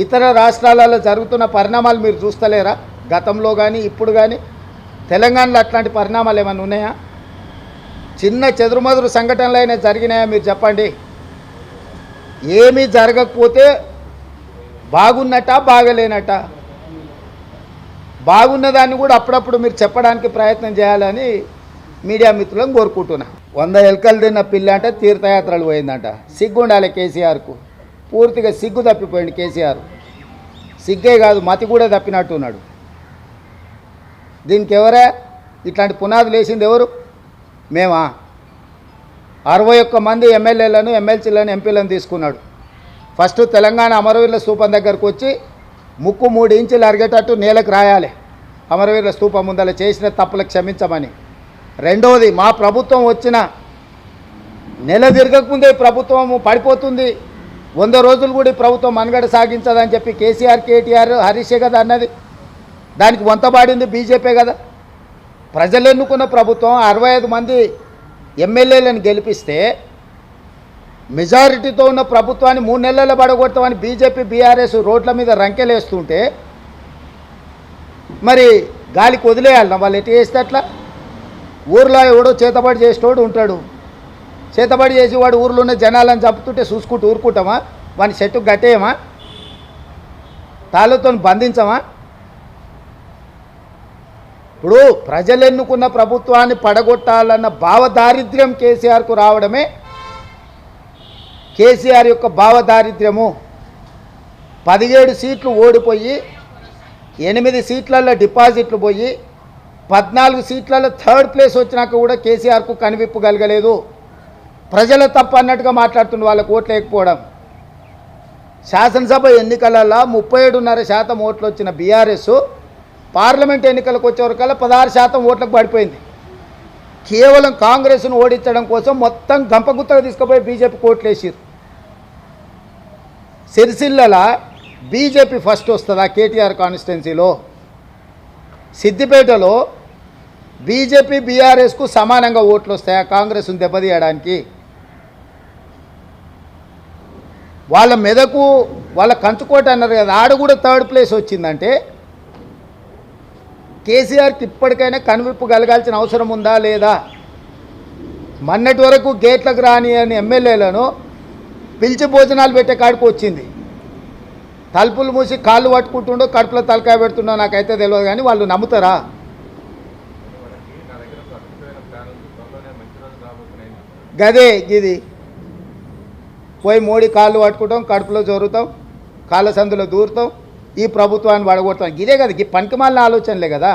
ఇతర రాష్ట్రాలలో జరుగుతున్న పరిణామాలు మీరు చూస్తలేరా? గతంలో కానీ ఇప్పుడు కానీ తెలంగాణలో అట్లాంటి పరిణామాలు ఏమైనా ఉన్నాయా? చిన్న చెదురుమదురు సంఘటనలు అయినా జరిగినాయా మీరు చెప్పండి. ఏమీ జరగకపోతే బాగున్నట బాగలేనట? బాగున్నదాన్ని కూడా అప్పుడప్పుడు మీరు చెప్పడానికి ప్రయత్నం చేయాలని మీడియా మిత్రులను కోరుకుంటున్నా. 100 ఎలకలు తిన్న పిల్ల అంటే తీర్థయాత్రలు పోయిందంట. సిగ్గుండాలి కేసీఆర్కు. పూర్తిగా సిగ్గు తప్పిపోయింది కేసీఆర్. సిగ్గే కాదు మతి కూడా తప్పినట్టున్నాడు. దీనికి ఎవరే ఇట్లాంటి పునాదులు వేసింది? ఎవరు? మేమా? 61 మంది ఎమ్మెల్యేలను ఎమ్మెల్సీలను ఎంపీలను తీసుకున్నాడు. ఫస్ట్ తెలంగాణ అమరవీరుల స్తూపం దగ్గరకు వచ్చి ముక్కు 3 ఇంచులు అరిగేటట్టు నేలకు రాయాలి, అమరవీరుల స్తూపం ముందర చేసిన తప్పులకు క్షమించమని. రెండవది, మా ప్రభుత్వం వచ్చిన నెల తిరగకముందే ప్రభుత్వం పడిపోతుంది, 100 రోజులు కూడా ఈ ప్రభుత్వం మనుగడ సాగించదని చెప్పి కేసీఆర్, కేటీఆర్, హరీషే కదా అన్నది. దానికి వంతపాడింది బీజేపీ కదా. ప్రజలు ఎన్నుకున్న ప్రభుత్వం 65 మంది ఎమ్మెల్యేలను గెలిపిస్తే మెజారిటీతో ఉన్న ప్రభుత్వాన్ని 3 నెలల్లో పడగొడతామని బీజేపీ, బీఆర్ఎస్ రోడ్ల మీద రంకెలేస్తుంటే మరి గాలికి వదిలేయాలన్నా? వాళ్ళు ఎటు చేస్తే అట్లా? ఊర్లో ఎవడో చేతబడి చేసేటోడు ఉంటాడు. చేతబడి చేసి వాడు ఊర్లో ఉన్న జనాలను చంపుతుంటే చూసుకుంటూ ఊరుకుంటామా? వాని చెట్టు గట్టేయమా? తాళ్ళతో బంధించమా? ఇప్పుడు ప్రజలు ఎన్నుకున్న ప్రభుత్వాన్ని పడగొట్టాలన్న భావదారిద్ర్యం కేసీఆర్కు రావడమే కేసీఆర్ యొక్క భావదారిద్ర్యము. 17 సీట్లు ఓడిపోయి 8 సీట్లలో డిపాజిట్లు పోయి 14 సీట్లలో 3rd ప్లేస్ వచ్చినాక కూడా కేసీఆర్కు కనివిప్పు కలగలేదు. ప్రజల తప్పు అన్నట్టుగా మాట్లాడుతున్న వాళ్ళకు ఓట్లు లేకపోవడం. శాసనసభ ఎన్నికలలో 37.5% ఓట్లు వచ్చిన బీఆర్ఎస్ పార్లమెంట్ ఎన్నికలకు వచ్చేవరకల్లా 16% ఓట్లకు పడిపోయింది. కేవలం కాంగ్రెస్ను ఓడించడం కోసం మొత్తం గంపగుత్తగా తీసుకుపోయి బీజేపీకి ఓట్లు వేసారు. సిరిసిల్ల బీజేపీ ఫస్ట్ వస్తుందా కేటీఆర్ కాన్స్టిట్యున్సీలో? సిద్దిపేటలో బీజేపీ, బీఆర్ఎస్కు సమానంగా ఓట్లు వస్తాయా కాంగ్రెస్ను దెబ్బతీయడానికి? వాళ్ళ మెదకు, వాళ్ళ కంచుకోట అన్నారు కదా, ఆడ కూడా 3rd ప్లేస్ వచ్చిందంటే కేసీఆర్కి ఇప్పటికైనా కనువిప్పు కలగాల్సిన అవసరం ఉందా లేదా? మొన్నటి వరకు గేట్లకు రాని అని ఎమ్మెల్యేలను పిలిచి భోజనాలు పెట్టే కాడికి వచ్చింది. తలుపులు మూసి కాళ్ళు పట్టుకుంటుండో కడుపులో తలకాయ పెడుతుండో నాకైతే తెలియదు, కానీ వాళ్ళు నమ్ముతారా? గదే ఇది పోయి మోడీ కాళ్ళు పట్టుకుంటాం, కడుపులో జోరుతాం, కాళ్ళ సందులో దూరుతాం, ఈ ప్రభుత్వాన్ని పడగొడతాం. ఇదే కదా, ఈ పనికిమాలిన ఆలోచనలే కదా.